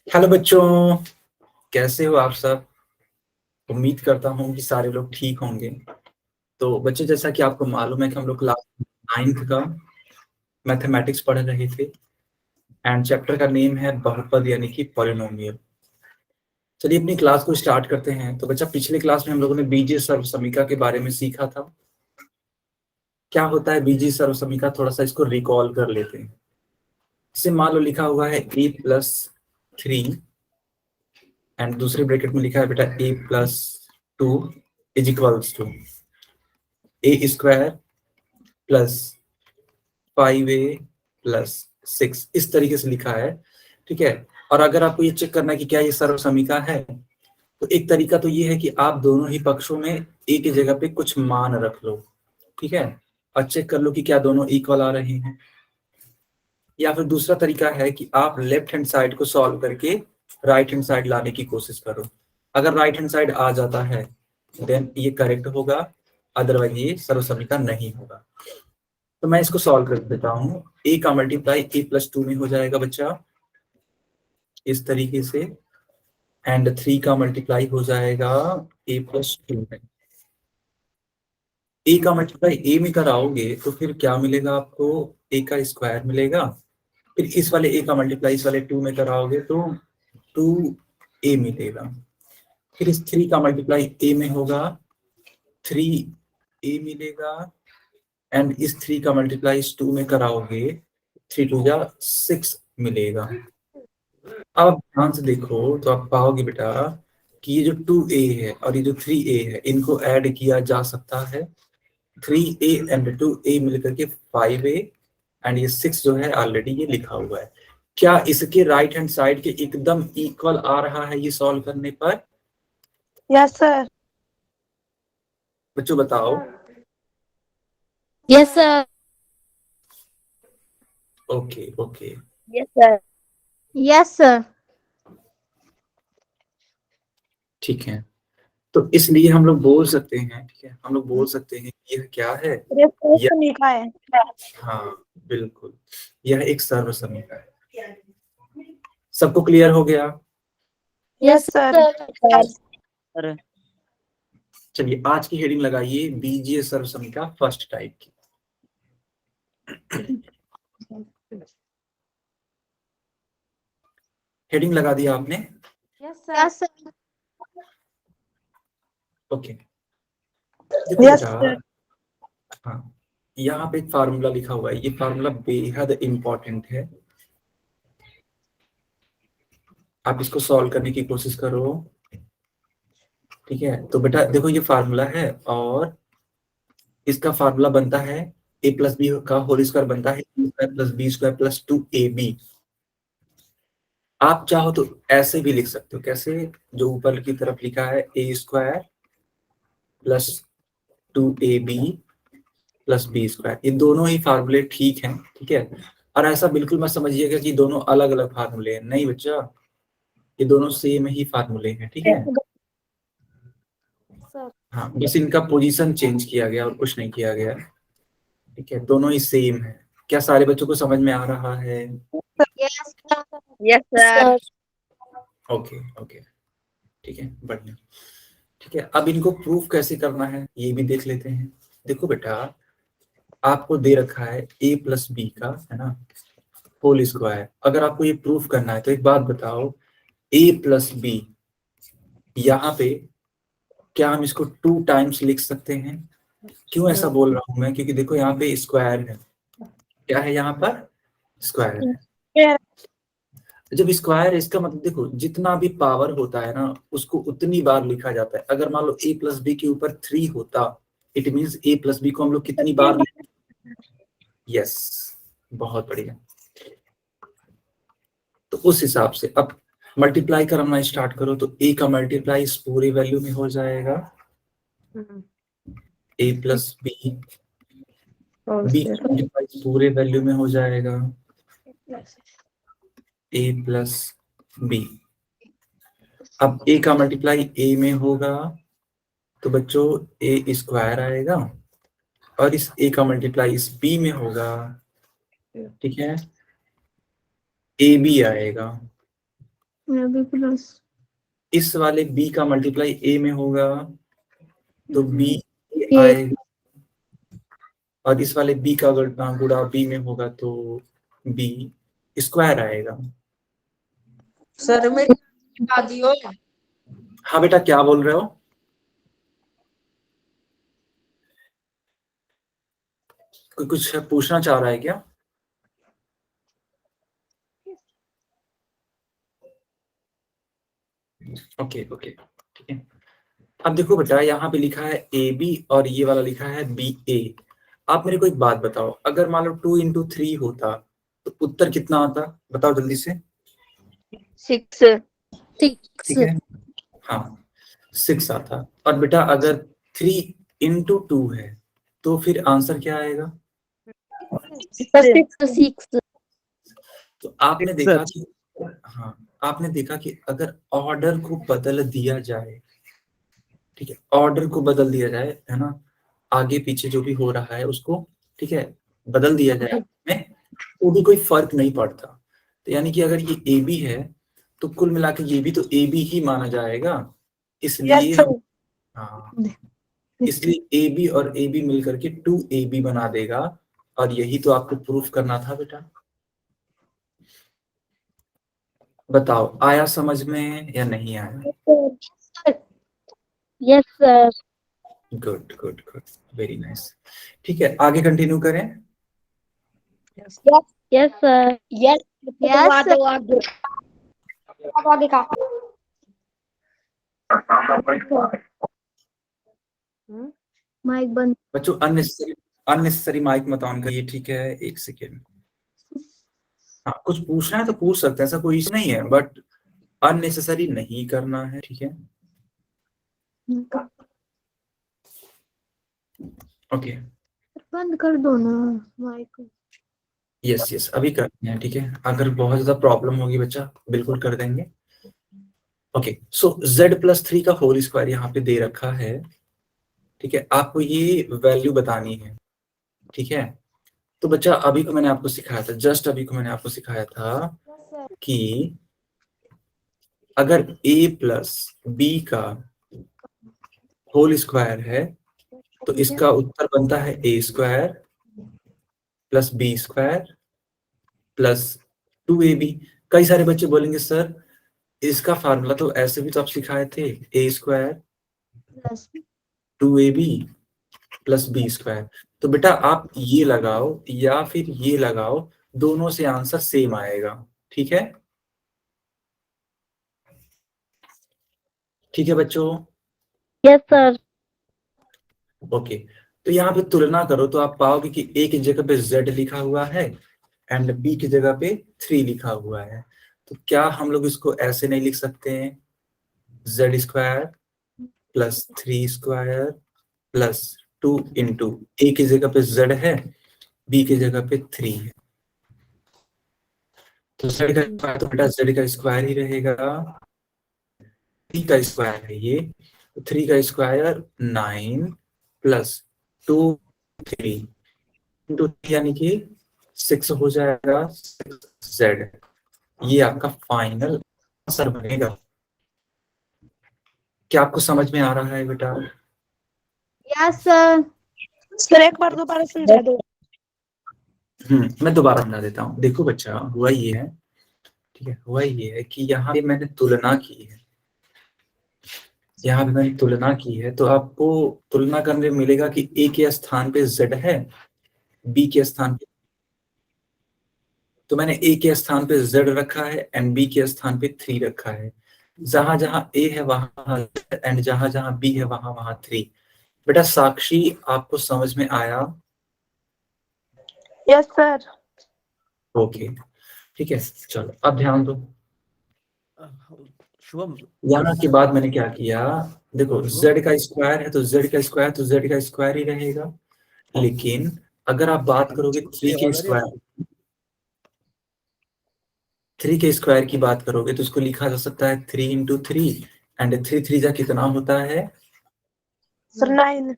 Hello बच्चों, कैसे हो आप सब। उम्मीद करता हूँ कि सारे लोग ठीक होंगे। तो बच्चों, जैसा कि आपको मालूम है कि हम लोग क्लास 9th का मैथमेटिक्स पढ़ रहे थे एंड चैप्टर का नेम है बहुपद यानी कि पॉलिनोमियल। चलिए अपनी क्लास को स्टार्ट करते हैं। तो बच्चा, पिछले क्लास में हम लोगों ने बीजीय सर्वसमीका के बारे में सीखा था। क्या होता है बीजीय सर्वसमीका, थोड़ा सा इसको रिकॉल कर लेते हैं। इसे मान लो लिखा हुआ है a+3 एंड दूसरे ब्रैकेट में लिखा है बेटा a+2 is equals to a² plus 5a+6, इस तरीके से लिखा है। ठीक है। और अगर आपको ये चेक करना है कि क्या ये सर्वसमीका है, तो एक तरीका तो ये है कि आप दोनों ही पक्षों में a की जगह पे कुछ मान रख लो। ठीक है। और चेक कर लो कि क्या दोनों इक्वल आ रहे हैं। या फिर दूसरा तरीका है कि आप लेफ्ट हैंड साइड को सॉल्व करके राइट हैंड साइड लाने की कोशिश करो। अगर राइट हैंड साइड आ जाता है देन ये करेक्ट होगा, अदरवाइज ये सर्वसमीका नहीं होगा। तो मैं इसको सॉल्व कर देता हूँ। ए का मल्टीप्लाई a+2 में हो जाएगा बच्चा, इस तरीके से। एंड 3 का मल्टीप्लाई हो जाएगा a+2 में। ए का मल्टीप्लाई ए में कराओगे तो फिर क्या मिलेगा आपको, ए का स्क्वायर मिलेगा। फिर इस वाले ए का मल्टीप्लाई इस वाले 2 में कराओगे तो 2a मिलेगा। फिर इस 3 का मल्टीप्लाई ए में होगा, 3a मिलेगा। एंड इस 3 का मल्टीप्लाई इस 2 में कराओगे, 3 2 जा 6 मिलेगा। अब आप ध्यान से देखो तो आप पाओगे बेटा कि ये जो 2a है और ये जो 3a है, इनको ऐड किया जा सकता है। 3a एंड 2a मिलकर के 5a एंड ये 6 जो है ऑलरेडी ये लिखा हुआ है। क्या इसके राइट हैंड साइड के एकदम इक्वल आ रहा है ये सॉल्व करने पर? Yes sir. बच्चों बताओ। Yes sir. Okay okay, yes sir. Yes sir. ठीक है। तो इसलिए हम लोग बोल सकते हैं, ठीक है, हम लोग बोल सकते हैं कि यह क्या है। रेफरेंस यह, लिखा है। हाँ बिल्कुल, यह एक सर्वसमीका है। सबको क्लियर हो गया? Yes sir. चलिए आज की हेडिंग लगाइए बीजीय सर्वसमीका फर्स्ट टाइप की। हेडिंग लगा दिया आपने? Yes sir. ओके। देखो यस बेटा, सर। हाँ, यहाँ पे एक फार्मूला लिखा हुआ है। ये फार्मूला बेहद इंपॉर्टेंट है। आप इसको सॉल्व करने की कोशिश करो। ठीक है। तो बेटा देखो, ये फार्मूला है और इसका फार्मूला बनता है a+b का होल स्क्वायर बनता है a²+b²+2ab। आप चाहो तो ऐसे भी लिख सकते हो। कैसे? जो ऊपर की तरफ लिखा है a²+2ab+b², ये दोनों ही फार्मूले ठीक हैं। ठीक है। और ऐसा बिल्कुल मत समझिएगा कि दोनों अलग अलग फार्मूले हैं, नहीं बच्चा, ये दोनों सेम ही फार्मूले हैं। ठीक है। हाँ, बस इनका पोजीशन चेंज किया गया और कुछ नहीं किया गया। ठीक है, दोनों ही सेम है। क्या सारे बच्चों को समझ में आ रहा है? Yes yes sir. Okay okay, ठीक है, बढ़िया। ठीक है, अब इनको प्रूफ कैसे करना है ये भी देख लेते हैं। देखो बेटा, आपको दे रखा है a+b का, है ना, होल स्क्वायर। अगर आपको ये प्रूफ करना है तो एक बात बताओ, a+b, यहाँ पे क्या हम इसको 2 टाइम्स लिख सकते हैं? क्यों ऐसा बोल रहा हूं मैं? क्योंकि देखो यहाँ पे स्क्वायर है। क्या है यहाँ पर? स्क्वायर है। जब स्क्वायर है इसका मतलब देखो, जितना भी पावर होता है ना उसको उतनी बार लिखा जाता है। अगर मान लो a+b के ऊपर 3 होता, इट मींस a+b को हम लोग कितनी बार यस, बहुत बढ़िया। तो उस हिसाब से अब मल्टीप्लाई करना स्टार्ट करो तो a का मल्टीप्लाई इस पूरे वैल्यू में हो जाएगा a+b, b का मल्टीप्लाई पूरे वैल्यू में हो जाएगा a+b। अब a का मल्टीप्लाई a में होगा तो बच्चों a² आएगा, और इस a का मल्टीप्लाई इस b में होगा। ठीक है, ab आएगा। बी प्लस इस वाले b का मल्टीप्लाई a में होगा तो b ए आएगा, और इस वाले b का गुणा b में होगा तो b स्क्वायर आएगा। सर मेरी दादी हो। हाँ बेटा, क्या बोल रहे हो? कोई कुछ पूछना चाह रहा है क्या? ओके ओके, ठीक है। अब देखो बेटा, यहाँ पे लिखा है ए बी और ये वाला लिखा है बी ए। आप मेरे को एक बात बताओ, अगर मान लो 2 into 3 होता तो उत्तर कितना आता? बताओ जल्दी से। 6 ठीक है, हाँ 6 आता। और बेटा अगर 3 into 2 है तो फिर आंसर क्या आएगा? 6 तो आपने देखा कि, हाँ आपने देखा कि अगर ऑर्डर को बदल दिया जाए, ठीक है, ऑर्डर को बदल दिया जाए, है ना, आगे पीछे जो भी हो रहा है उसको, ठीक है, बदल दिया जाए में, तो भी कोई फर्क नहीं पड़ता। तो यानी कि अगर ये ए बी है तो कुल मिला के ये भी तो ए बी ही माना जाएगा। इसलिए हाँ, इसलिए ए बी और ए बी मिलकर के 2AB बना देगा। और यही तो आपको प्रूफ करना था बेटा। बताओ आया समझ में या नहीं आया? Yes sir good good good, very nice. ठीक है, आगे कंटिन्यू करें। यस सर यस यस अब आगे का माइक बंद बच्चों अननेसेसरी माइक मत ऑन करिए, ठीक है, एक सेकेंड। हाँ, कुछ पूछना है तो पूछ सकते हैं, ऐसा कोई इशू नहीं है, बट अननेसेसरी नहीं करना है, ठीक है। ओके, बंद कर दो ना माइक। यस यस, अभी करते हैं, ठीक है। अगर बहुत ज्यादा प्रॉब्लम होगी बच्चा, बिल्कुल कर देंगे। ओके, सो z+3 का होल स्क्वायर यहाँ पे दे रखा है, ठीक है। आपको ये वैल्यू बतानी है, ठीक है। तो बच्चा अभी को मैंने आपको सिखाया था, जस्ट अभी को मैंने आपको सिखाया था कि अगर a+b का होल स्क्वायर है तो इसका उत्तर बनता है a² + b² + 2ab। कई सारे बच्चे बोलेंगे सर इसका फार्मूला तो ऐसे भी तो आप सिखाए थे, a² 2ab + b²। तो बेटा आप ये लगाओ या फिर ये लगाओ, दोनों से आंसर सेम आएगा, ठीक है। ठीक है बच्चों, यस सर ओके। तो यहाँ पे तुलना करो तो आप पाओगे कि a की जगह पे z लिखा हुआ है एंड b की जगह पे 3 लिखा हुआ है। तो क्या हम लोग इसको ऐसे नहीं लिख सकते हैं, z² + 3² + 2 इंटू a की जगह पे z है, b की जगह पे 3 है, तो z का स्क्वायर तो बेटा z का स्क्वायर ही रहेगा। 3 का स्क्वायर है ये, तो 3 का स्क्वायर 9 + 2 3 इंटू यानी कि 6 हो जाएगा, 6z। ये आपका फाइनल आंसर बनेगा। क्या आपको समझ में आ रहा है बेटा? यस सर सर एक बार दोबारा समझा दो। मैं दोबारा समझा देता हूँ। देखो बच्चा, हुआ ये है, ठीक है, हुआ ये है कि यहाँ पे मैंने तुलना की है, यहाँ पे मैंने तुलना की है, तो आपको तुलना करने में मिलेगा कि a के स्थान पे z है, b के स्थान पे, तो मैंने a के स्थान पे z रखा है एंड b के स्थान पे 3 रखा है। जहां जहां a है वहां एंड जहां जहां b है वहां वहां 3। बेटा साक्षी, आपको समझ में आया? यस सर ओके, ठीक है, चलो अब ध्यान दो। शुभम, यहाँ के बाद मैंने क्या किया, देखो z का स्क्वायर है तो z का स्क्वायर तो z का स्क्वायर ही रहेगा, लेकिन अगर आप बात करोगे 3 के स्क्वायर की बात करोगे तो इसको लिखा जा सकता है 3 इंटू 3 एंड 3 3 जा कितना होता है? सर 9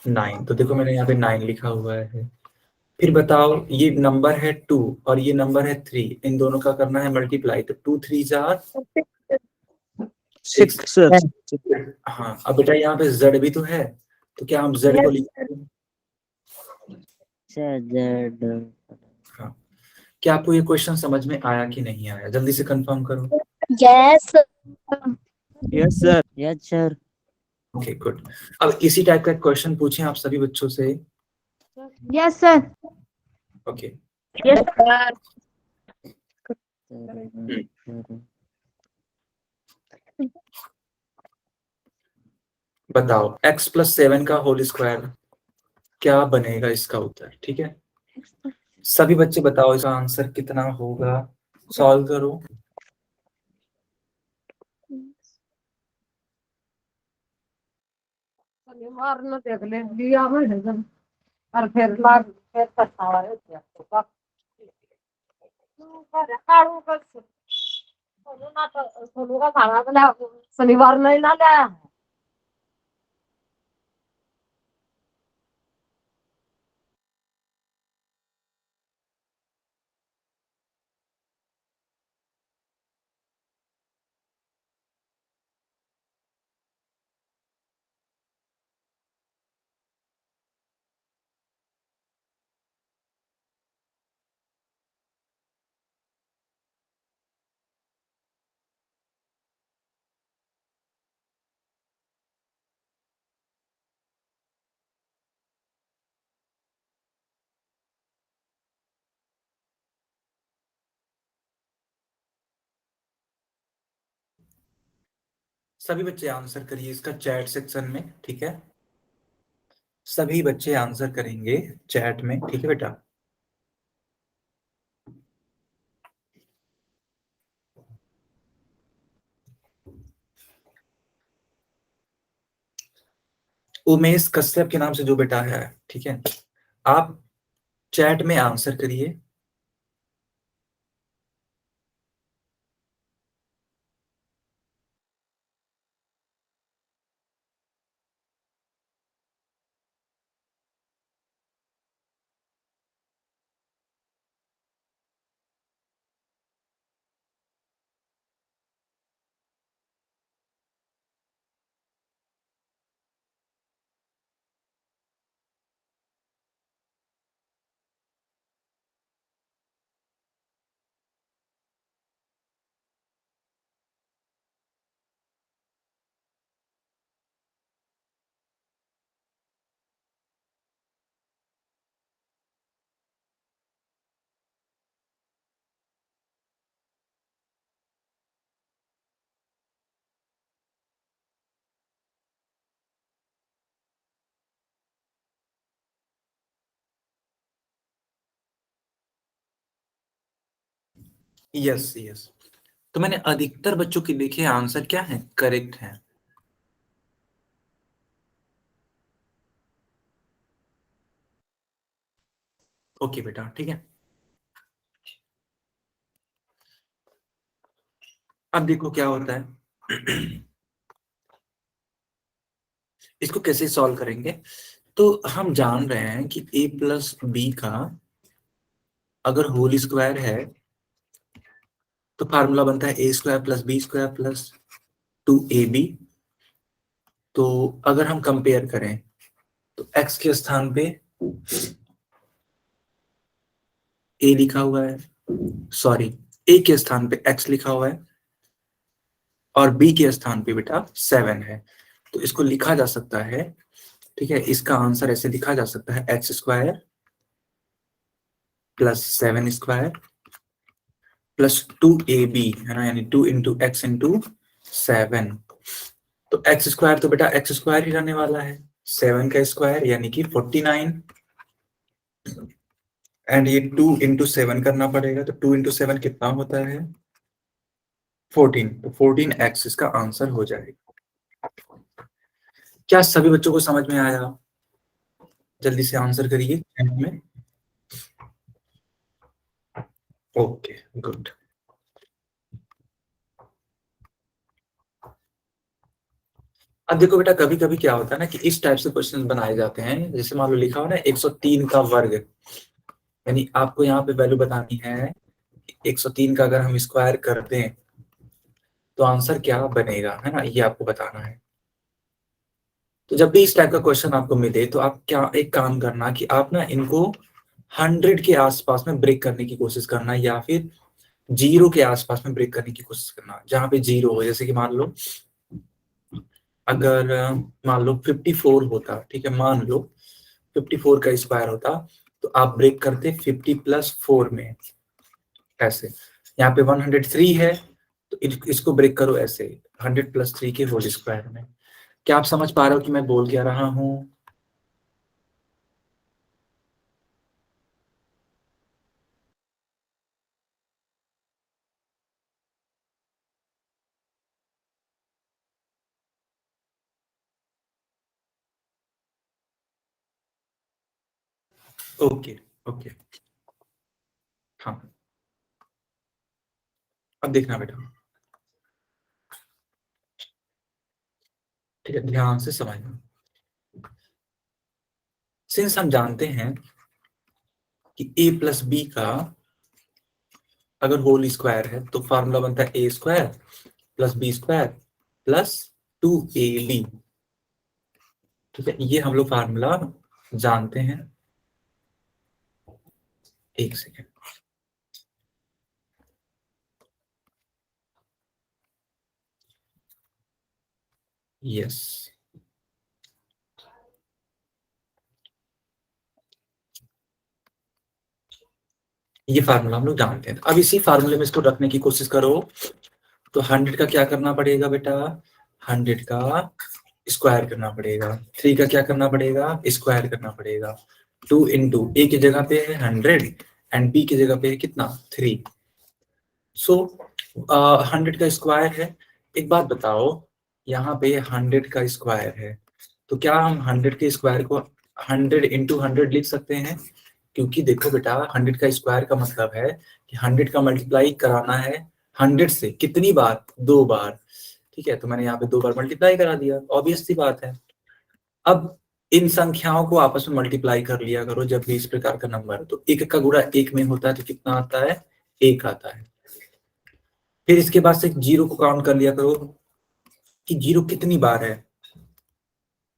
9। तो देखो मैंने यहाँ पे 9 लिखा हुआ है, फिर बताओ, ये नंबर है 2 और ये नंबर है 3, इन दोनों का करना है मल्टीप्लाई, तो 2 3 जार 6। सर। हाँ, अब बेटा यहाँ पे z भी तो है, तो क्या हम z को लिखेंगे? हाँ, क्या आपको ये क्वेश्चन समझ में आया कि नहीं आया? जल्दी से कंफर्म करो। Yes yes sir. Yes sir. Okay good. अब इसी टाइप का क्वेश्चन पूछें आप सभी बच्चों से। Yes sir okay, yes sir बताओ x + 7 का होल स्क्वायर क्या बनेगा इसका उत्तर। ठीक है, सभी बच्चे बताओ इसका आंसर कितना होगा, सॉल्व करो। मारना देख ले लिया में और फिर लाग फिर पछतावा है तो काढू कसं सोनू ना सोनू का खाना बना शनिवार नहीं ना लाया सभी बच्चे आंसर करिए इसका चैट सेक्शन में। ठीक है, सभी बच्चे आंसर करेंगे चैट में। ठीक है बेटा, उमेश कश्यप के नाम से जो बेटा है, ठीक है, आप चैट में आंसर करिए। यस यस, तो मैंने अधिकतर बच्चों के देखे आंसर क्या है, करेक्ट है। ओके बेटा, ठीक है, अब देखो क्या होता है। इसको कैसे सॉल्व करेंगे, तो हम जान रहे हैं कि a + b का अगर होल स्क्वायर है तो फार्मूला बनता है a² + b² + 2ab। तो अगर हम कंपेयर करें तो x के स्थान पे a लिखा हुआ है, सॉरी a के स्थान पे x लिखा हुआ है और b के स्थान पे बेटा 7 है। तो इसको लिखा जा सकता है, ठीक है, इसका आंसर ऐसे लिखा जा सकता है x² + 7² + 2ab, है ना, यानी 2 × x × 7। तो x² तो बेटा x² ही रहने वाला है, 7 का स्क्वायर यानी कि 49, एंड ये 2 × 7 करना पड़ेगा, तो 2 × 7 कितना होता है 14, तो 14x इसका आंसर हो जाएगा। क्या सभी बच्चों को समझ में आया? जल्दी से आंसर करिए चैट में। Okay good. अब देखो बेटा, कभी कभी क्या होता है ना कि इस टाइप से क्वेश्चन बनाए जाते हैं, जैसे मान लो लिखा हो ना 103 का वर्ग, यानी आपको यहाँ पे वैल्यू बतानी है 103 का अगर हम स्क्वायर कर दें तो आंसर क्या बनेगा, है ना, ये आपको बताना है। तो जब भी इस टाइप का क्वेश्चन आपको मिले तो आप क्या एक काम करना कि आप ना इनको 100 के आसपास में ब्रेक करने की कोशिश करना, या फिर 0 के आसपास में ब्रेक करने की कोशिश करना, जहां पे 0 हो। जैसे कि मान लो अगर मान लो 54 होता, ठीक है, मान लो 54 का स्क्वायर होता, तो आप ब्रेक करते 50 प्लस 4 में, ऐसे। यहाँ पे 103 है तो इसको ब्रेक करो ऐसे 100 प्लस 3 के होल स्क्वायर में। क्या आप समझ पा रहे हो कि मैं बोल क्या रहा हूँ? ओके ओके, हाँ, अब देखना बेटा, ठीक है, ध्यान से समझना। सिंस हम जानते हैं कि ए प्लस बी का अगर होल स्क्वायर है तो फार्मूला बनता है A square plus B square plus 2ab, ठीक है, ये हम लोग फार्मूला जानते हैं। एक सेकेंड, यस, ये फार्मूला हम लोग जानते हैं। अब इसी फार्मूले में इसको रखने की कोशिश करो तो 100 का क्या करना पड़ेगा बेटा, 100 का स्क्वायर करना पड़ेगा। 3 का क्या करना पड़ेगा, स्क्वायर करना पड़ेगा। 2 इंटू ए की जगह पे है 100 एंड बी की जगह पे है कितना, 3। सो 100 का स्क्वायर है। एक बात बताओ, यहाँ पे 100 का स्क्वायर है तो क्या हम 100 के स्क्वायर को 100 इंटू 100 लिख सकते हैं? क्योंकि देखो बेटा, 100 का स्क्वायर का मतलब है कि 100 का मल्टीप्लाई कराना है 100 से कितनी बार, 2 बार, ठीक है। तो मैंने यहाँ पे 2 बार मल्टीप्लाई करा दिया, ऑब्वियस सी बात है। अब इन संख्याओं को आपस में मल्टीप्लाई कर लिया करो जब भी इस प्रकार का नंबर, तो एक का गुणा एक में होता है तो कितना आता है, 1 आता है। फिर इसके बाद से 0 को काउंट कर लिया करो कि 0 कितनी बार है।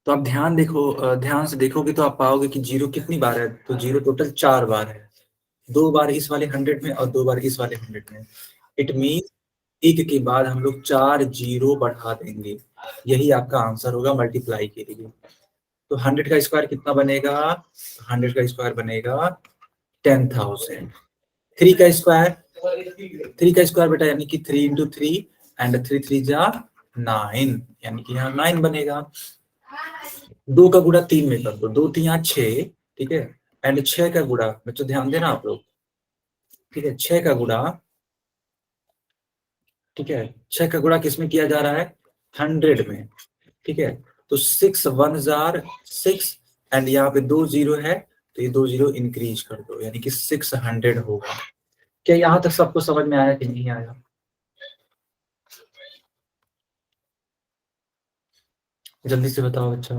तो आप ध्यान से देखोगे तो आप पाओगे कि 0 कितनी बार है, तो 0 टोटल 4 बार है। 2 बार इस वाले 100 में और 2 बार इस वाले 100 में। इट मीन एक के बाद हम लोग 4 0 बढ़ा देंगे, यही आपका आंसर होगा मल्टीप्लाई के लिए। तो 100 का स्क्वायर कितना बनेगा, 100 का स्क्वायर बनेगा 10,000। 3 का स्क्वायर, 3 का स्क्वायर बेटा यानी कि 3 इंटू 3 एंड 3 3 जा 9, यानी कि यहाँ 9 बनेगा। 2 का गुणा 3 में कर दो, 2 3 यहाँ 6, ठीक है, एंड 6 का गुणा, बच्चों ध्यान देना आप लोग, ठीक है, 6 का गुणा, ठीक है, 6 का गुणा किस में किया जा रहा है, 100 में, ठीक है। तो 6 1 जार 6 एंड यहाँ पे 2 0 है तो ये 2 0 इंक्रीज कर दो, यानी कि 600 होगा। क्या यहाँ तक सबको समझ में आया कि नहीं आया? जल्दी से बताओ बच्चा,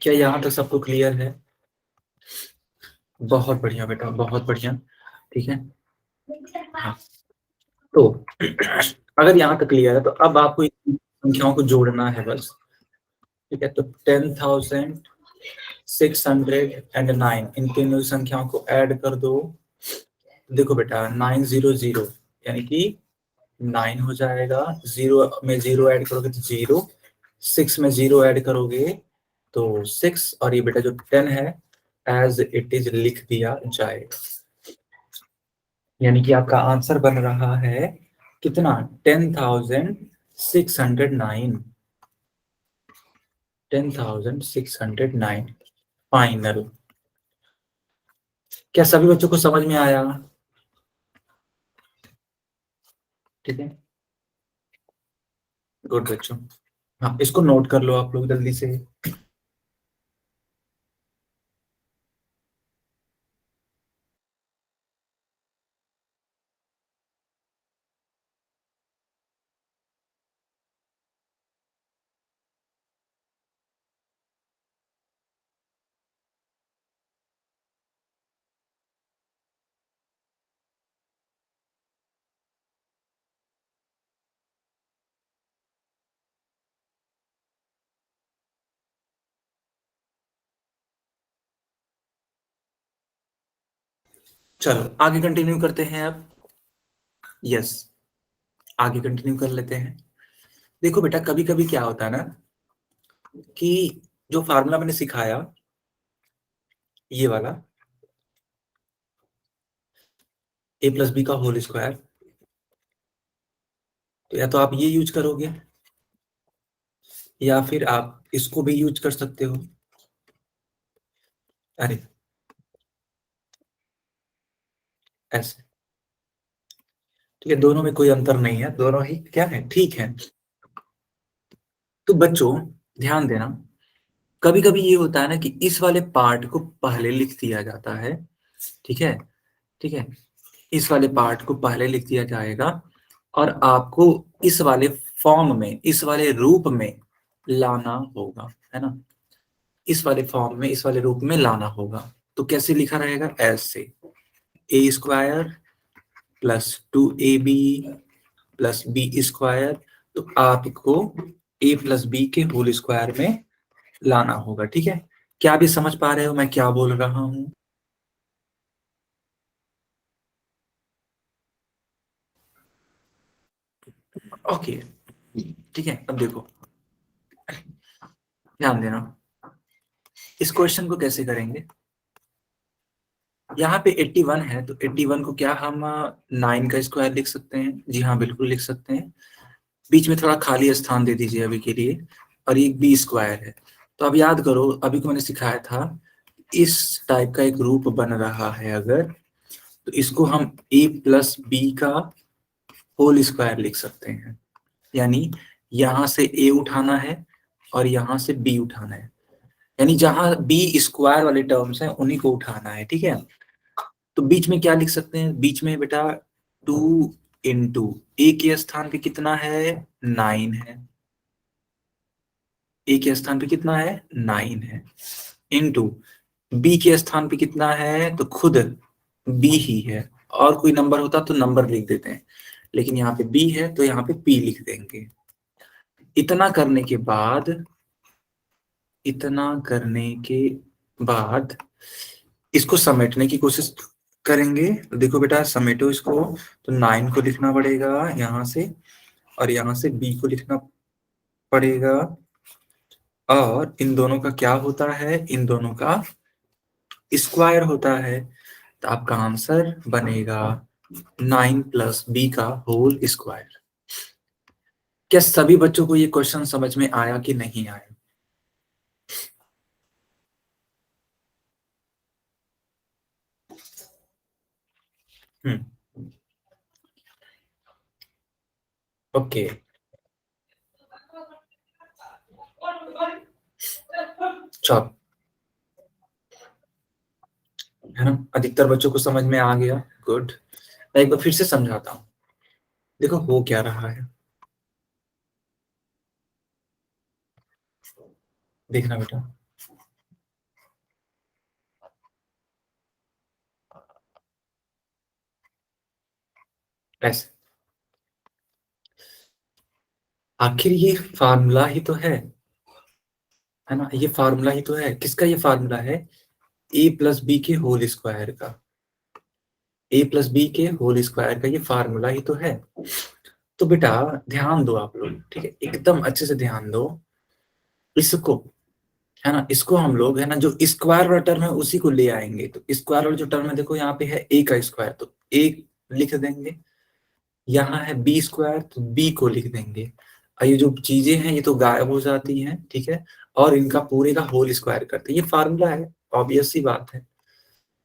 क्या यहाँ तक सबको क्लियर है? बहुत बढ़िया बेटा, बहुत बढ़िया, ठीक है, हाँ। तो अगर यहाँ तक क्लियर है तो अब आपको इन संख्याओं को जोड़ना है बस, ठीक है। तो 10,609 इन तीनों संख्याओं को ऐड कर दो। देखो बेटा 900 यानी कि 9 हो जाएगा, 0 में 0 ऐड करोगे तो 0, 6 में 0 ऐड करोगे तो 6, और ये बेटा जो 10 है एज इट इज लिख दिया जाएगा। यानी कि आपका आंसर बन रहा है कितना, 10,609, 10,609 फाइनल। क्या सभी बच्चों को समझ में आया? ठीक है, गुड बच्चों, हाँ, इसको नोट कर लो आप लोग जल्दी से। चलो आगे कंटिन्यू करते हैं अब। यस, आगे कंटिन्यू कर लेते हैं। देखो बेटा, कभी कभी क्या होता है ना कि जो फार्मूला मैंने सिखाया ये वाला, ए प्लस बी का होल स्क्वायर, तो या तो आप ये यूज करोगे या फिर आप इसको भी यूज कर सकते हो। अरे ऐसे, ठीक है, दोनों में कोई अंतर नहीं है, दोनों ही क्या है, ठीक है। तो बच्चों ध्यान देना, कभी कभी ये होता है ना कि इस वाले पार्ट को पहले लिख दिया जाता है, ठीक है, ठीक है, इस वाले पार्ट को पहले लिख दिया जाएगा और आपको इस वाले फॉर्म में, इस वाले रूप में लाना होगा, है ना, इस वाले फॉर्म में, इस वाले रूप में लाना होगा। तो कैसे लिखा रहेगा, ऐसे, A square plus 2ab plus B square, तो आपको ए प्लस बी के होल स्क्वायर में लाना होगा, ठीक है। क्या भी समझ पा रहे हो मैं क्या बोल रहा हूं? ओके, ठीक है। अब देखो, ध्यान देना, इस क्वेश्चन को कैसे करेंगे। यहाँ पे 81 है, तो 81 को क्या हम 9 का स्क्वायर लिख सकते हैं? जी हाँ, बिल्कुल लिख सकते हैं। बीच में थोड़ा खाली स्थान दे दीजिए अभी के लिए, और ये बी स्क्वायर है। तो अब याद करो, अभी को मैंने सिखाया था, इस टाइप का एक रूप बन रहा है अगर, तो इसको हम ए प्लस बी का होल स्क्वायर लिख सकते हैं। यानी यहां से ए उठाना है और यहां से बी उठाना है, यानी जहां बी स्क्वायर वाले टर्म्स हैं उन्हीं को उठाना है, ठीक है। तो बीच में क्या लिख सकते हैं, बीच में बेटा 2 इंटू ए के स्थान पे कितना है, 9 है, ए के स्थान पे कितना है, 9 है, इंटू बी के स्थान पे कितना है, तो खुद बी ही है, और कोई नंबर होता तो नंबर लिख देते हैं, लेकिन यहाँ पे बी है तो यहाँ पे पी लिख देंगे। इतना करने के बाद, इतना करने के बाद इसको समेटने की कोशिश करेंगे। देखो बेटा, समेटो इसको, तो 9 को लिखना पड़ेगा यहाँ से, और यहाँ से बी को लिखना पड़ेगा, और इन दोनों का क्या होता है, इन दोनों का स्क्वायर होता है। तो आपका आंसर बनेगा 9 प्लस बी का होल स्क्वायर। क्या सभी बच्चों को ये क्वेश्चन समझ में आया कि नहीं आया? हम्म, ओके, चलो, है ना, अधिकतर बच्चों को समझ में आ गया, गुड। मैं एक बार फिर से समझाता हूँ। देखो हो क्या रहा है, देखना बेटा, ऐसे, आखिर ये फार्मूला ही तो है ना, ये फार्मूला ही तो है, किसका ये फार्मूला है, ए प्लस बी के होल स्क्वायर का, ए प्लस बी के होल स्क्वायर का ये फार्मूला ही तो है। तो बेटा ध्यान दो आप लोग, ठीक है, एकदम अच्छे से ध्यान दो, इसको, है ना, इसको हम लोग, है ना, जो स्क्वायर वाला टर्म है उसी को ले आएंगे। तो स्क्वायर वाला जो टर्म है, देखो यहाँ पे है ए का स्क्वायर, तो ए लिख देंगे, यहाँ है बी स्क्वायर, तो बी को लिख देंगे, और ये जो चीजें हैं ये तो गायब हो जाती हैं, ठीक है, और इनका पूरे का होल स्क्वायर करते हैं, ये फार्मूला है, ऑब्वियस सी बात है।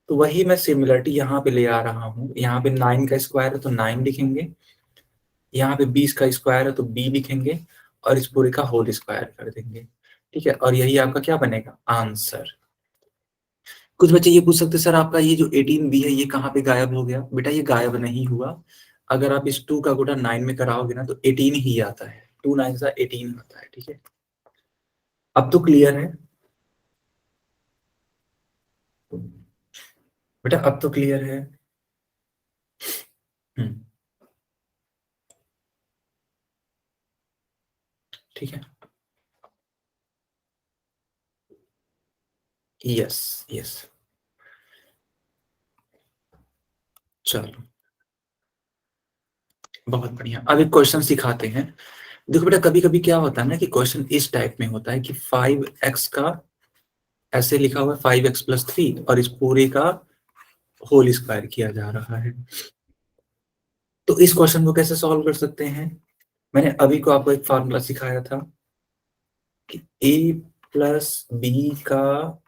तो वही मैं सिमिलरिटी यहाँ पे ले आ रहा हूँ, यहाँ पे 9 का स्क्वायर है तो 9 लिखेंगे, यहाँ पे 20 का स्क्वायर है तो बी लिखेंगे, और इस पूरे का होल स्क्वायर कर देंगे, ठीक है, और यही आपका क्या बनेगा, आंसर। कुछ बच्चे ये पूछ सकते, सर आपका ये जो 18b है ये कहाँ पे गायब हो गया? बेटा ये गायब नहीं हुआ, अगर आप इस 2 का गुणा 9 में कराओगे ना तो 18 ही आता है, 2 9 सा 18 आता है, ठीक है। अब तो क्लियर है बेटा, अब तो क्लियर है। हम्म, ठीक है, यस, यस, चलो बहुत बढ़िया। अब एक क्वेश्चन सिखाते हैं। देखो बेटा, कभी कभी क्या होता है ना कि क्वेश्चन इस टाइप में होता है कि 5x का ऐसे लिखा हुआ है 5x+3 और इस पूरे का होल स्क्वायर किया जा रहा है। तो इस क्वेश्चन को कैसे सॉल्व कर सकते हैं? मैंने अभी को आपको एक फार्मूला सिखाया था कि a+b का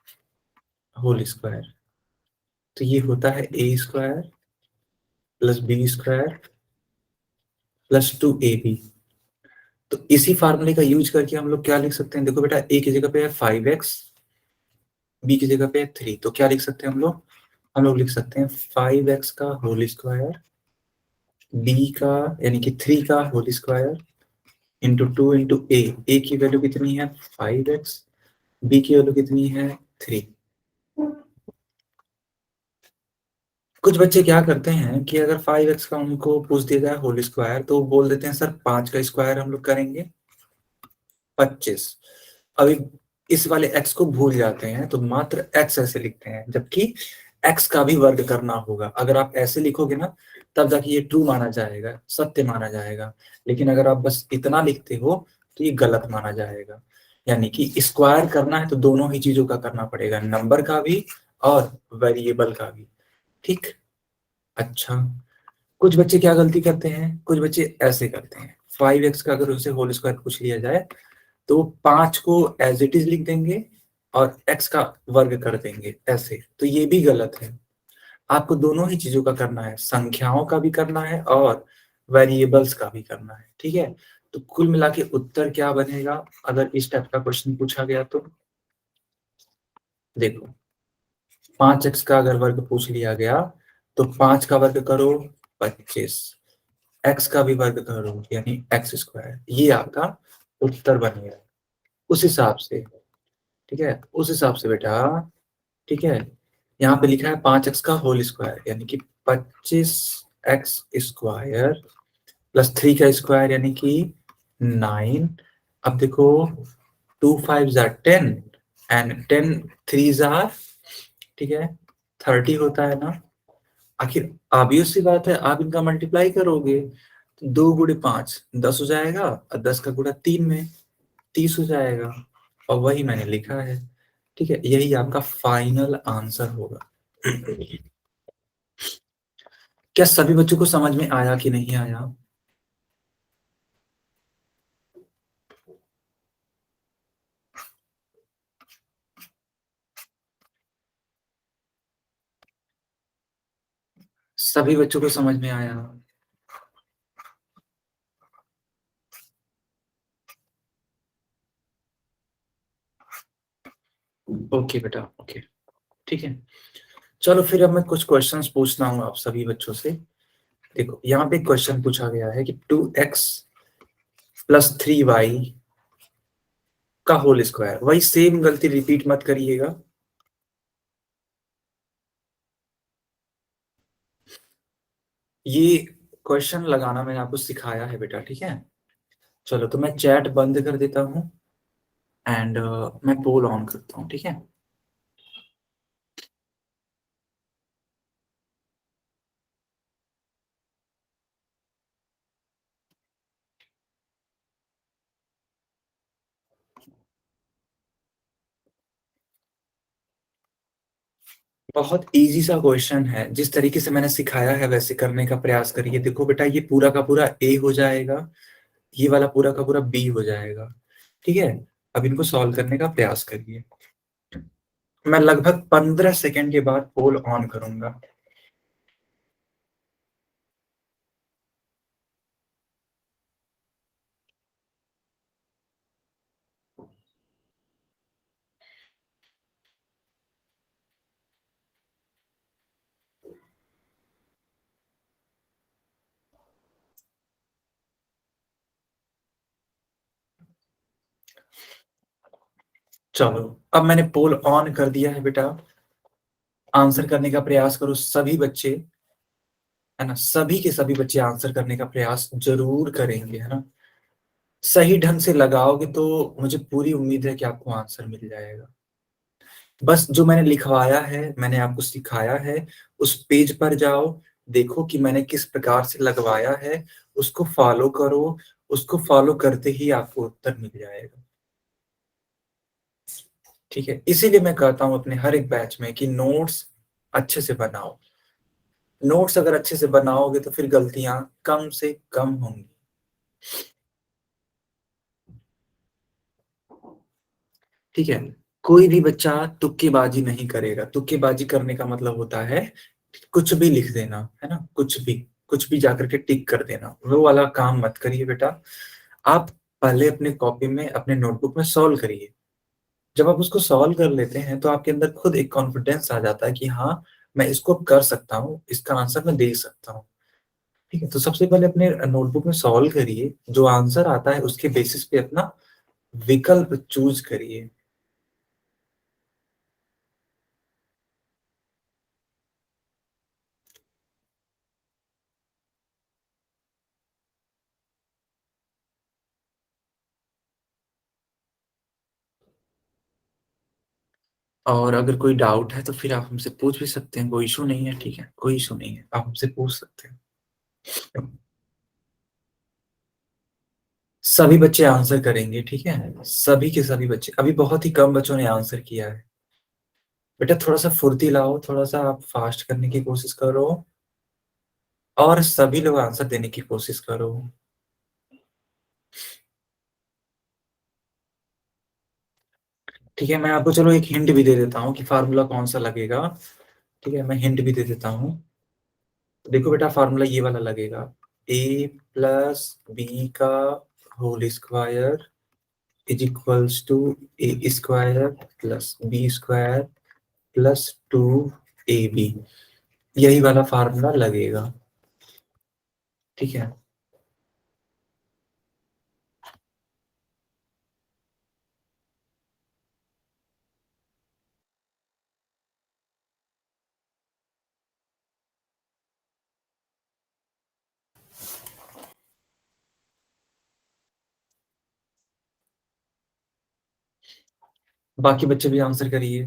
होल स्क्वायर, तो ये होता है a² + b² + 2ab। तो इसी फार्मूले का यूज करके हम लोग क्या लिख सकते हैं? देखो बेटा, a की जगह पे है 5x, b की जगह पे है 3, तो क्या लिख सकते हैं हम लोग? हम लोग लिख सकते हैं 5x का होल स्क्वायर, b का यानी कि 3 का whole square into 2 into a की वैल्यू कितनी है 5x, b की वैल्यू कितनी है 3। कुछ बच्चे क्या करते हैं कि अगर 5x का उनको पूछ दिया जाए होल स्क्वायर तो वो बोल देते हैं सर 5 का स्क्वायर हम लोग करेंगे 25। अभी इस वाले x को भूल जाते हैं तो मात्र x ऐसे लिखते हैं, जबकि x का भी वर्ग करना होगा। अगर आप ऐसे लिखोगे ना तब जाके ये ट्रू माना जाएगा, सत्य माना जाएगा। लेकिन अगर आप बस इतना लिखते हो तो ये गलत माना जाएगा। यानी कि स्क्वायर करना है तो दोनों ही चीजों का करना पड़ेगा, नंबर का भी और वेरिएबल का भी। ठीक। अच्छा, कुछ बच्चे क्या गलती करते हैं, कुछ बच्चे ऐसे करते हैं 5x का अगर उसे होल स्क्वायर पूछ लिया जाए तो 5 को एज इट इज लिख देंगे और x का वर्ग कर देंगे ऐसे, तो ये भी गलत है। आपको दोनों ही चीजों का करना है, संख्याओं का भी करना है और वेरिएबल्स का भी करना है। ठीक है, तो कुल मिला के उत्तर क्या बनेगा अगर इस टाइप का क्वेश्चन पूछा गया तो? देखो, 5x का अगर वर्ग पूछ लिया गया तो 5 का वर्ग करो 25, x का भी वर्ग करो यानी x², ये आपका उत्तर बनेगा उस हिसाब से। ठीक है, उस हिसाब से बेटा। ठीक है, यहाँ पे लिखा है 5x का होल स्क्वायर यानी कि 25x² + 3 का स्क्वायर यानी कि 9। अब देखो 2 5 10 एंड 10 3 ठीक है 30 होता है ना। आखिर ऑब्वियस सी बात है, आप इनका मल्टीप्लाई करोगे तो 2 गुणे 5 10 हो जाएगा और 10 का गुणा 3 में 30 हो जाएगा, और वही मैंने लिखा है। ठीक है, यही आपका फाइनल आंसर होगा। क्या सभी बच्चों को समझ में आया कि नहीं आया? सभी बच्चों को समझ में आया? ओके बेटा, ओके। ठीक है, चलो फिर अब मैं कुछ क्वेश्चंस पूछता हूँ आप सभी बच्चों से। देखो, यहाँ पे क्वेश्चन पूछा गया है कि 2x + 3y का होल स्क्वायर। वही सेम गलती रिपीट मत करिएगा। ये क्वेश्चन लगाना मैंने आपको सिखाया है बेटा। ठीक है, चलो तो मैं चैट बंद कर देता हूँ एंड मैं पोल ऑन करता हूँ। ठीक है, बहुत इजी सा क्वेश्चन है, जिस तरीके से मैंने सिखाया है वैसे करने का प्रयास करिए। देखो बेटा, ये पूरा का पूरा ए हो जाएगा, ये वाला पूरा का पूरा बी हो जाएगा। ठीक है, अब इनको सॉल्व करने का प्रयास करिए। मैं लगभग 15 सेकेंड के बाद पोल ऑन करूंगा। चलो, अब मैंने पोल ऑन कर दिया है बेटा। आंसर करने का प्रयास करो सभी बच्चे, है ना। सभी के सभी बच्चे आंसर करने का प्रयास जरूर करेंगे, है ना। सही ढंग से लगाओगे तो मुझे पूरी उम्मीद है कि आपको आंसर मिल जाएगा। बस जो मैंने लिखवाया है, मैंने आपको सिखाया है, उस पेज पर जाओ, देखो कि मैंने किस प्रकार से लगवाया है, उसको फॉलो करो, उसको फॉलो करते ही आपको उत्तर मिल जाएगा। ठीक है, इसीलिए मैं कहता हूं अपने हर एक बैच में कि नोट्स अच्छे से बनाओ। नोट्स अगर अच्छे से बनाओगे तो फिर गलतियां कम से कम होंगी। ठीक है, कोई भी बच्चा तुक्केबाजी नहीं करेगा। तुक्केबाजी करने का मतलब होता है कुछ भी लिख देना, है ना, कुछ भी जाकर के टिक कर देना। वो वाला काम मत करिए बेटा। आप पहले अपने कॉपी में, अपने नोटबुक में सॉल्व करिए। जब आप उसको सॉल्व कर लेते हैं तो आपके अंदर खुद एक कॉन्फिडेंस आ जाता है कि हाँ, मैं इसको कर सकता हूँ, इसका आंसर मैं दे सकता हूँ। ठीक है, तो सबसे पहले अपने नोटबुक में सॉल्व करिए, जो आंसर आता है उसके बेसिस पे अपना विकल्प चूज करिए। और अगर कोई डाउट है तो फिर आप हमसे पूछ भी सकते हैं, कोई इशू नहीं है। ठीक है, कोई इशू नहीं है, आप हमसे पूछ सकते हैं। सभी बच्चे आंसर करेंगे, ठीक है, सभी के सभी बच्चे। अभी बहुत ही कम बच्चों ने आंसर किया है। बेटा थोड़ा सा फुर्ती लाओ, थोड़ा सा आप फास्ट करने की कोशिश करो, और सभी लोग आंसर देने की कोशिश करो। ठीक है, मैं आपको चलो एक हिंट भी दे देता हूँ कि फार्मूला कौन सा लगेगा। ठीक है, मैं हिंट भी दे देता हूँ। देखो बेटा, फार्मूला ये वाला लगेगा, ए प्लस बी का whole square is equals to a square plus B square plus 2ab। यही वाला फार्मूला लगेगा। ठीक है, बाकी बच्चे भी आंसर करिए।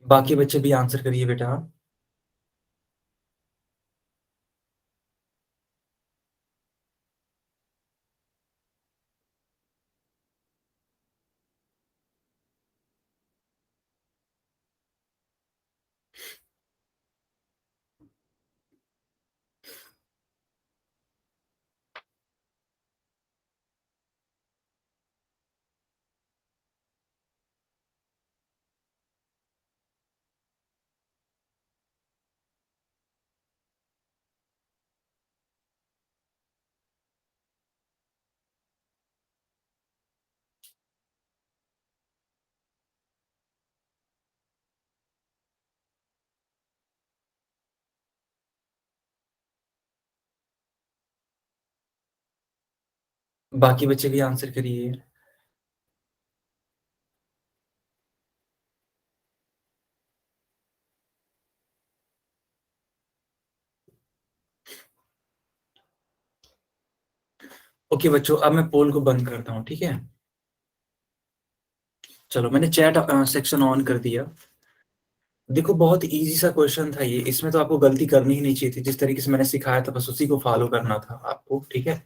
बाकी बच्चे भी आंसर करिए बेटा। बाकी बच्चे भी आंसर करिए। ओके बच्चों, अब मैं पोल को बंद करता हूँ। ठीक है, चलो मैंने चैट सेक्शन ऑन कर दिया। देखो बहुत इजी सा क्वेश्चन था ये, इसमें तो आपको गलती करनी ही नहीं चाहिए थी। जिस तरीके से मैंने सिखाया था बस उसी को फॉलो करना था आपको। ठीक है,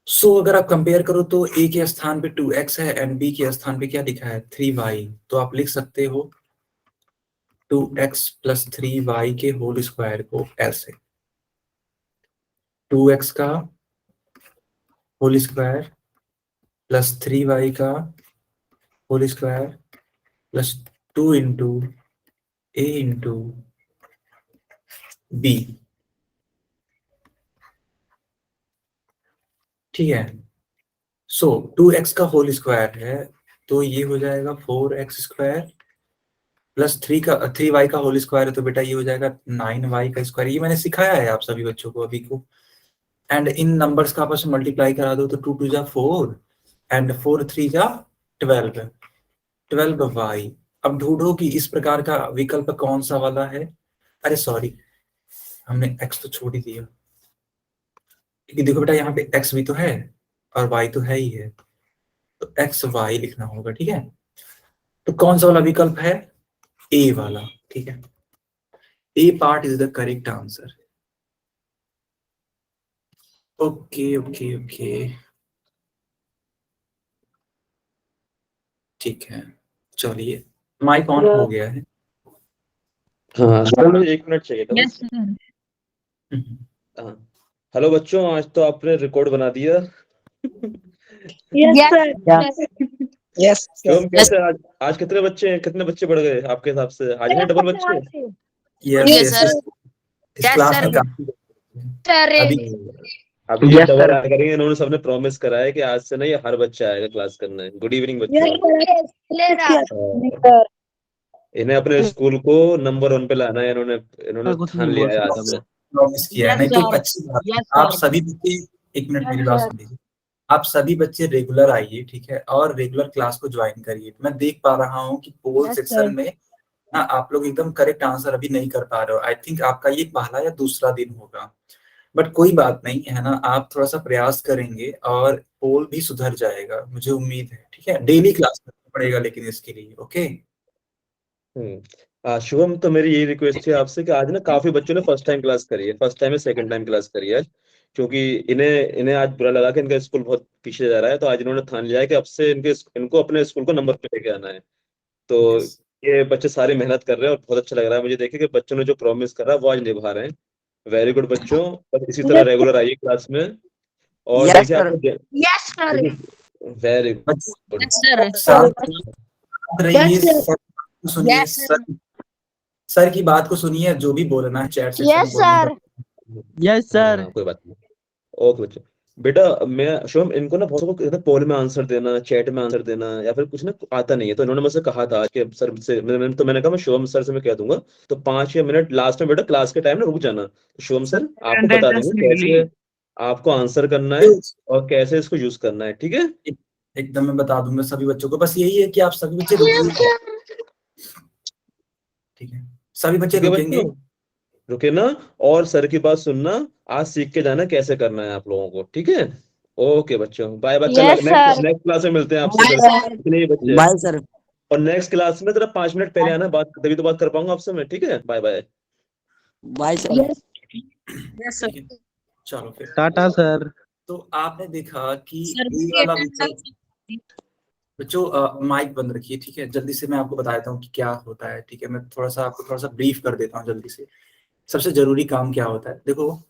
सो अगर आप कंपेयर करो तो ए के स्थान पे 2x है एंड बी के स्थान पे क्या लिखा है 3y, तो आप लिख सकते हो 2x प्लस 3y के होल स्क्वायर को ऐसे, 2x का होल स्क्वायर प्लस 3y का होल स्क्वायर प्लस 2 इंटू ए इंटू बी। ठीक है, सो 2x का होल स्क्वायर है तो ये हो जाएगा 4x स्क्वायर प्लस 3y का होल स्क्वायर है तो बेटा ये हो जाएगा 9y का स्क्वायर। ये मैंने सिखाया है आप सभी बच्चों को अभी को। एंड इन नंबर्स का आपस में मल्टीप्लाई करा दो तो 2 2 जा 4 एंड 4 3 जा 12। 12y। अब ढूंढो कि इस प्रकार का विकल्प कौन सा वाला है। अरे सॉरी, हमने x तो छोड़ ही दिया, क्योंकि देखो बेटा यहाँ पे x भी तो है और y तो है ही है, तो x y लिखना होगा। ठीक है, तो कौन सा वाला विकल्प है, ए वाला। ठीक है, A part is the correct answer. Okay okay okay, ठीक है, चलिए माइक ऑन हो गया है। हाँ सर, मुझे 1 मिनट चाहिए था यस बस। सर। हाँ, हेलो बच्चों, आज तो आपने रिकॉर्ड बना दिया। Yes sir. यस शिवम कैसे आज कितने बच्चे बढ़ गए आपके हिसाब से? आज हैं डबल बच्चे? Yes Yes, yes, sir. इस Yes, क्लास sir. में काफी सर अभी अभी ये Yes, डबल sir. आया करेंगे। इन्होंने सबने प्रॉमिस करा है कि आज से ना ये हर बच्चा आएगा क्लास करने। गुड इवनिंग बच्चों। हाँ, इन्हें अपने स्कूल को नंबर 1 पे लाना है। इन्होंने इन्होंने कुछ ठान नहीं लिया बोल है आज सकता से। मैं। प्रॉमिस किया है, Yes, नहीं तो sir. अच्छी बात है। Yes, आप sir. सभी बच्चे, एक मिनट मेरी बात सुन लीजिए, आप सभी बच्चे रेगुलर आइए, ठीक है, और रेगुलर क्लास को ज्वाइन करिए। मैं देख पा रहा हूँ कि पोल Yes, सेक्शन sir. में ना आप लोग एकदम करेक्ट आंसर अभी नहीं कर पा रहे हो। आई थिंक आपका ये पहला या दूसरा दिन होगा, बट कोई बात नहीं है ना, आप थोड़ा सा प्रयास करेंगे और पोल भी सुधर जाएगा, मुझे उम्मीद है। ठीक है, डेली क्लास करना पड़ेगा लेकिन इसके लिए। ओके, शुभम, तो मेरी यही रिक्वेस्ट है आपसे कि आज ना काफी बच्चों ने फर्स्ट टाइम क्लास करी है, फर्स्ट टाइम या सेकंड टाइम क्लास करी है। क्योंकि इन्हें इन्हें आज बुरा लगा कि इनका स्कूल बहुत पीछे जा रहा है, तो आज इन्होंने ठान लिया है कि अब से इनको अपने स्कूल को नंबर पे लेके आना है। तो यस ये बच्चे सारे मेहनत कर रहे हैं और बहुत अच्छा लग रहा है मुझे देखे कि बच्चों ने जो प्रॉमिस करा वो आज निभा रहे हैं। वेरी गुड बच्चों, बस इसी तरह रेगुलर आइए क्लास में। और यस देखिए सर। आपको Yes, sir. Very good. Yes, sir. शांत रहिए, Yes, sir. सर को सुनिए, Yes, sir. सर की बात को सुनिए, जो भी बोलना है चैट सेक्शन में Yes, बोलने sir. का। Yes sir. हाँ, कोई बात नहीं। ओके बच्चों, बेटा मैं शुभम, इनको ना बहुत को कहते हैं पोल में आंसर देना, चैट में आंसर देना, या फिर कुछ ना आता नहीं है। तो इन्होंने मुझसे कहा था कि सर से मैंने कहा मैं शुभम सर से मैं कह दूंगा। तो 5 या मिनट लास्ट में बेटा क्लास के टाइम ना रुक जाना, तो शुभम सर आपको बता देंगे कैसे आपको आंसर करना है और कैसे इसको यूज करना है। ठीक है? एकदम मैं बता दूंगा सभी बच्चों को, बस यही है कि आप सभी बच्चे रुकिए। ठीक है, सभी बच्चे ठीक है रुकेंगे। बच्चों, रुके ना, और सर की बात सुनना। आज सीख के जाना कैसे करना है आप लोगों को। ठीक है? ओके बच्चों, बाय बाय। कल Yes, next sir. Next class में मिलते हैं आपसे Bye, फिर। sir. इतने ही बच्चे। Bye sir. और नेक्स्ट क्लास में जरा 5 मिनट पहले आना, बात तभी तो बात कर पाऊंगा आपसे मैं। ठीक है? Bye bye. Bye sir. Yes. Yes, sir. ठीक है, चलो फिर। टाटा सर। तो आपने देखा कि Sir, ए वाला विकल्प, बच्चों माइक बंद रखिए। ठीक है, जल्दी से मैं आपको बता देता हूँ कि क्या होता है। ठीक है, मैं आपको थोड़ा सा ब्रीफ कर देता हूँ जल्दी से। सबसे जरूरी काम क्या होता है, देखो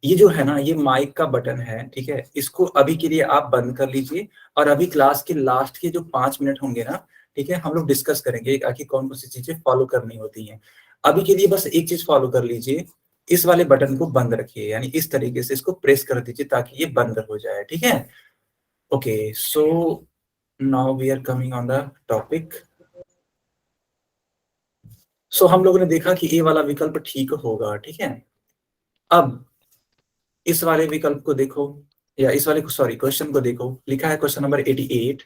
ये जो है ना, ये माइक का बटन है। ठीक है, इसको अभी के लिए आप बंद कर लीजिए, और अभी क्लास के लास्ट के जो 5 मिनट होंगे ना, ठीक है, हम लोग डिस्कस करेंगे आखिर कौन कौन सी चीजें फॉलो करनी होती हैं। अभी के लिए बस एक चीज फॉलो कर लीजिए, इस वाले बटन को बंद रखिए, यानी इस तरीके से इसको प्रेस कर दीजिए ताकि ये बंद हो जाए। ठीक है, okay, so now we are coming on the topic. So हम लोगों ने देखा कि ए वाला विकल्प ठीक होगा। ठीक है, अब इस वाले विकल्प को देखो, या इस वाले क्वेश्चन को देखो। लिखा है question number 88,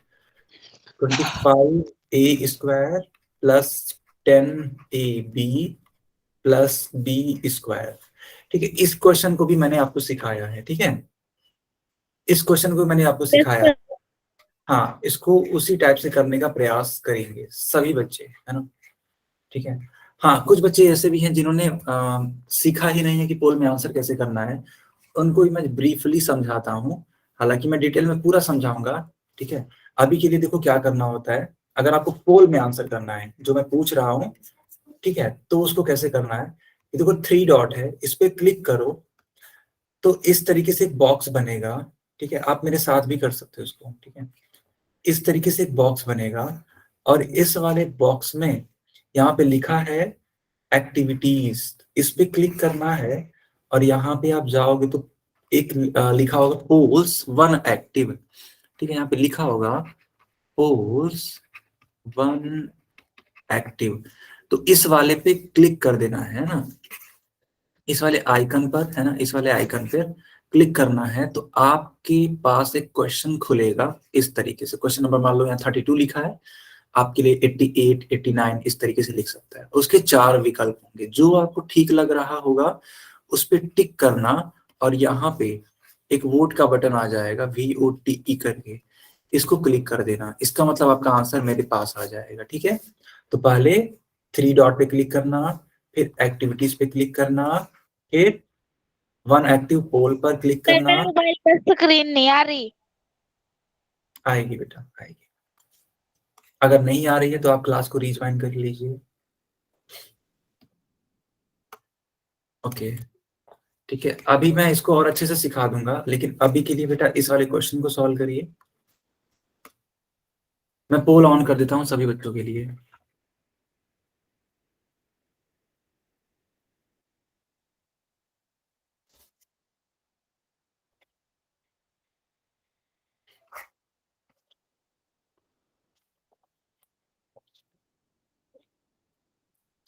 25a² plus 10ab plus b²। ठीक है, इस क्वेश्चन को भी मैंने आपको सिखाया है। ठीक है, इस क्वेश्चन को मैंने आपको सिखाया है। हाँ, इसको उसी टाइप से करने का प्रयास करेंगे सभी बच्चे, है ना। ठीक है, हाँ, कुछ बच्चे ऐसे भी हैं जिन्होंने सीखा ही नहीं है कि पोल में आंसर कैसे करना है, उनको ही मैं ब्रीफली समझाता हूँ। हालांकि मैं डिटेल में पूरा समझाऊंगा। ठीक है, अभी के लिए देखो क्या करना होता है। अगर आपको पोल में आंसर करना है जो मैं पूछ रहा हूँ, ठीक है, तो उसको कैसे करना है, ये देखो 3 डॉट है, इस पे क्लिक करो तो इस तरीके से एक बॉक्स बनेगा। ठीक है, आप मेरे साथ भी कर सकते हो इसको। ठीक है, इस तरीके से एक बॉक्स बनेगा, और इस वाले बॉक्स में यहाँ पे लिखा है एक्टिविटीज, इस पे क्लिक करना है, और यहाँ पे आप जाओगे तो एक लिखा होगा पोल्स 1 एक्टिव। ठीक है, यहाँ पे लिखा होगा पोल्स 1 एक्टिव, तो इस वाले पे क्लिक कर देना है ना, इस वाले आइकन पर, है ना, इस वाले आइकन पर क्लिक करना है। तो आपके पास एक क्वेश्चन खुलेगा इस तरीके से। क्वेश्चन नंबर मान लो यहाँ 32 लिखा है, आपके लिए 88, 89 इस तरीके से लिख सकता है। उसके 4 विकल्प होंगे, जो आपको ठीक लग रहा होगा उस पर टिक करना, और यहाँ पे एक वोट का बटन आ जाएगा VOTE करके, इसको क्लिक कर देना। इसका मतलब आपका आंसर मेरे पास आ जाएगा। ठीक है, तो पहले 3 डॉट पे क्लिक करना, फिर एक्टिविटीज पे क्लिक करना, फिर वन एक्टिव पोल पर क्लिक सर करना। मेरे मोबाइल पर स्क्रीन नहीं आ रही। आएगी बेटा, आएगी। अगर नहीं आ रही है तो आप क्लास को रीज्वाइन कर लीजिए। ओके, ठीक है, अभी मैं इसको और अच्छे से सिखा दूंगा, लेकिन अभी के लिए बेटा इस वाले क्वेश्चन को सॉल्व करिए। मैं पोल ऑन कर देता हूं सभी बच्चों के लिए।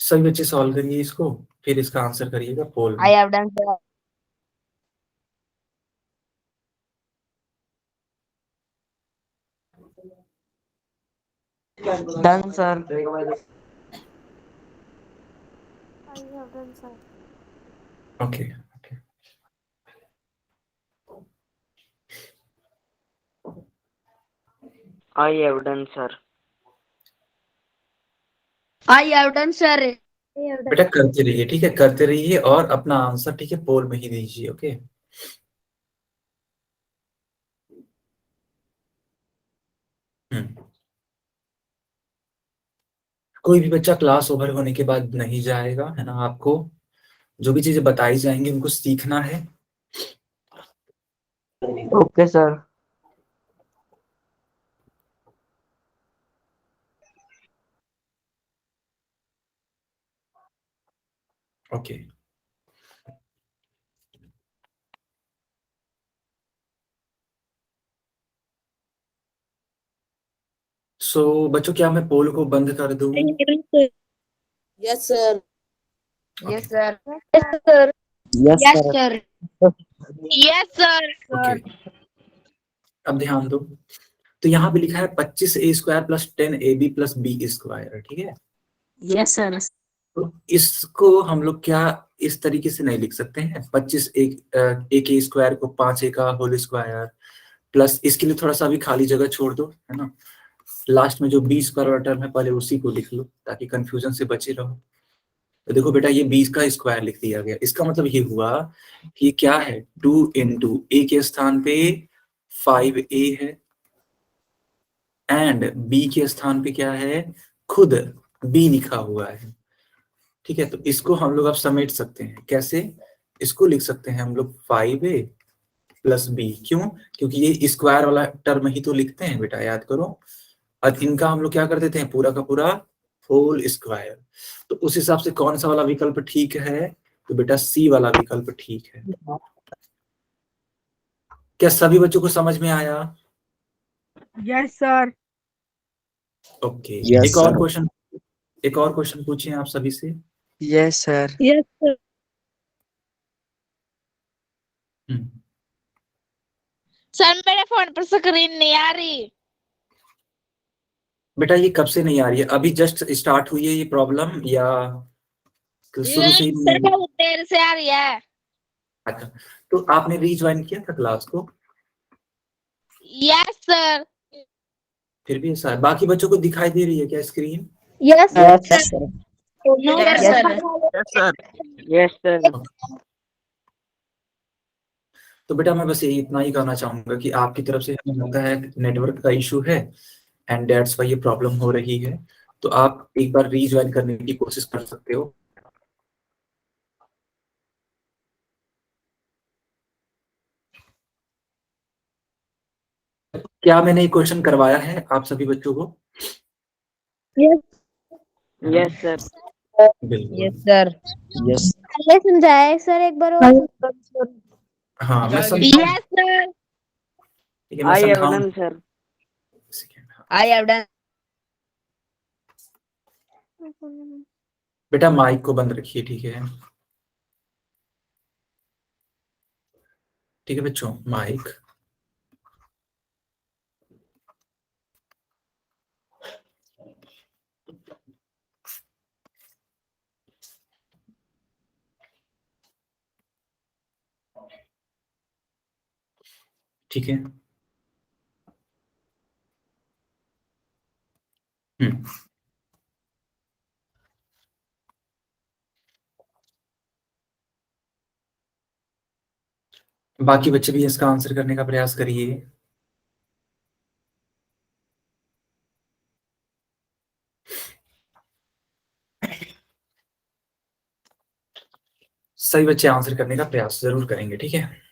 सभी बच्चे सॉल्व करिए इसको, फिर इसका आंसर करिएगा पोल आई में। Have done sir. Done sir. Okay okay, I have done sir. I have done sir. बेटा करते रहिए, ठीक है, करते रहिए, और अपना आंसर ठीक है पोल में ही दीजिए। ओके, कोई भी बच्चा क्लास ओवर होने के बाद नहीं जाएगा, है ना। आपको जो भी चीजें बताई जाएंगी उनको सीखना है। Okay sir. ओके, सो बच्चों क्या मैं पोल को बंद कर दूं? Yes sir. Yes sir. Yes sir. Yes yes sir. Sir. Yes sir. Okay, अब ध्यान दो। तो यहाँ पे लिखा है 25A² + 10AB + B², ठीक है। Yes sir. तो इसको हम लोग क्या इस तरीके से नहीं लिख सकते हैं? 25A² को 5A का होल स्क्वायर प्लस, इसके लिए थोड़ा सा भी खाली जगह छोड़ दो, है ना। लास्ट में जो B² वाला टर्म है पहले उसी को लिख लो ताकि कंफ्यूजन से बचे रहो। तो देखो बेटा ये 20 का स्क्वायर लिख दिया गया, इसका मतलब ये हुआ कि क्या है, 2 × A के स्थान पे 5A है, एंड B के स्थान पे क्या है, खुद B लिखा हुआ है। ठीक है, तो इसको हम लोग अब समेट सकते हैं। कैसे? इसको लिख सकते हैं हम लोग 5A + B। क्यों? क्योंकि ये स्क्वायर वाला टर्म ही तो लिखते हैं बेटा, याद करो। और इनका हम लोग क्या कर देते हैं, पूरा का पूरा होल स्क्वायर। तो उस हिसाब से कौन सा वाला विकल्प ठीक है? तो बेटा C वाला विकल्प ठीक है। क्या सभी बच्चों को समझ में आया? Yes sir. ओके, यस एक और सर। क्वेश्चन, एक और क्वेश्चन पूछिए आप सभी से। Yes sir. Yes sir. Hmm, sir मेरे फोन पर स्क्रीन नहीं आ रही। बेटा ये कब से नहीं आ रही है? अभी जस्ट स्टार्ट हुई है ये प्रॉब्लम, या शुरू से ही नहीं सर है? बहुत देर से आ रही है। अच्छा, तो आपने रीज्वाइन किया था क्लास को? Yes sir. फिर भी ऐसा है, बाकी बच्चों को दिखाई दे रही है क्या screen? Yes yes sir. Sir. Yes sir. Yes sir. Yes sir. तो बेटा मैं बस यही इतना ही कहना चाहूंगा कि आपकी तरफ से हमें लगता है नेटवर्क का इशू है, एंड दैट्स वाई ये प्रॉब्लम हो रही है। तो आप एक बार रीज्वाइन करने की कोशिश कर सकते हो। क्या मैंने ये क्वेश्चन करवाया है आप सभी बच्चों को? Yes yes sir. बिल्कुल। सर। यस। पहले समझाया सर एक बार और। हाँ मैं समझाऊँ, यस सर। ठीक है मैं आई हैव समझाऊँ। Done sir. I have done. बेटा माइक को बंद रखिए, ठीक है। ठीक है बच्चों, माइक। ठीक है। हम्म, बाकी बच्चे भी इसका आंसर करने का प्रयास करिए। सभी बच्चे आंसर करने का प्रयास जरूर करेंगे, ठीक है।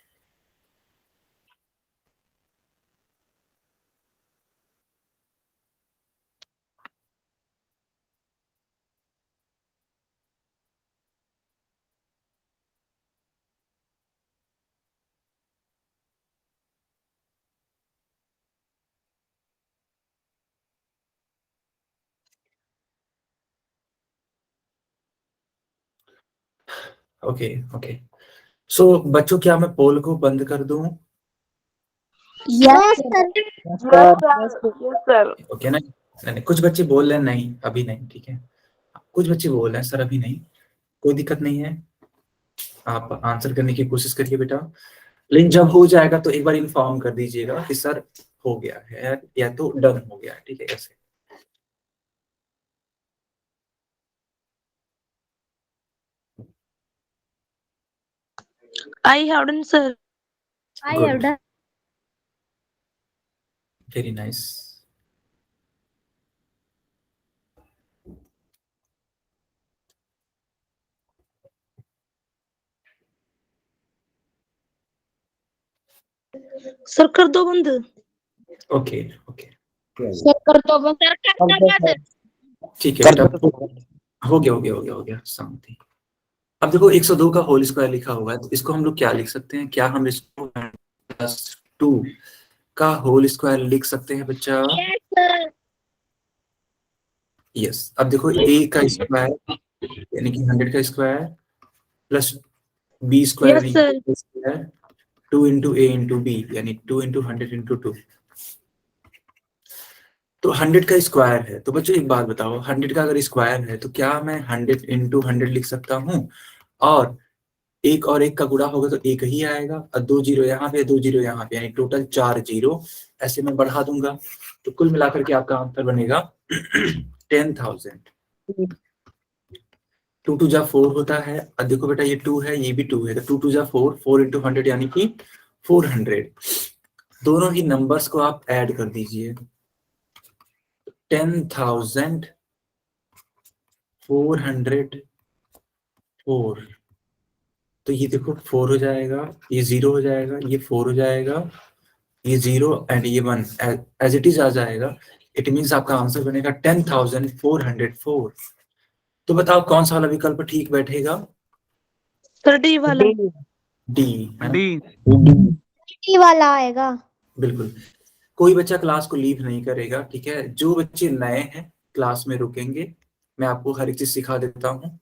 ओके ओके, सो बच्चों क्या मैं पोल को बंद कर दूं? Yes sir. Yes, sir. Okay ना? नहीं, कुछ बच्चे बोल रहे हैं नहीं अभी नहीं, ठीक है। कुछ बच्चे बोल रहे हैं सर अभी नहीं, कोई दिक्कत नहीं है, आप आंसर करने की कोशिश करिए बेटा। लेकिन जब हो जाएगा तो एक बार इन्फॉर्म कर दीजिएगा कि सर हो गया है या तो डन हो गया है, ठीक है। ऐसे I have done sir. I Good. have done. Very nice. Sir कर दो बंद। ओके ओके, सर कर दो बंद। सर कर दो बंद। ठीक है बेटा, हो गया हो गया हो गया हो गया, शांति। अब देखो 102 का होल स्क्वायर लिखा हुआ है, तो इसको हम लोग क्या लिख सकते हैं? क्या हम इसको +2 का होल स्क्वायर लिख सकते हैं बच्चा? Yes sir. यस। अब देखो a का स्क्वायर यानी कि 100 का square plus b square yes sir. 2 into a into b यानी 2 इंटू 100 इंटू 2। तो 100 का स्क्वायर है, तो बच्चों एक बात बताओ, 100 का अगर स्क्वायर है तो क्या मैं 100 इंटू 100 लिख सकता हूँ? और एक और एक का गुणा होगा तो एक ही आएगा, और 2 जीरो यहाँ पे 2 जीरो यहाँ पे, यानी टोटल 4 जीरो ऐसे मैं बढ़ा दूंगा, तो कुल मिलाकर के आपका आंसर बनेगा 10,000। 2 टू जा 4 होता है, और देखो बेटा ये 2 है ये भी 2 है, तो 2 टू जा 4, 4 इंटू 100 यानी कि 400। दोनों ही नंबर्स को आप ऐड कर दीजिए, 10,404। तो ये देखो 4 हो जाएगा, ये 0 हो जाएगा, ये 4 हो जाएगा, ये 0 एंड ये 1 एज इट इज आ जाएगा। इट मींस आपका आंसर बनेगा 10,404। तो बताओ कौन सा वाला विकल्प ठीक बैठेगा? सर डी वाला। डी है ना? डी वाला आएगा। बिल्कुल। कोई बच्चा क्लास को लीव नहीं करेगा, ठीक है। जो बच्चे नए हैं क्लास में रुकेंगे, मैं आपको हर एक चीज सिखा देता हूँ,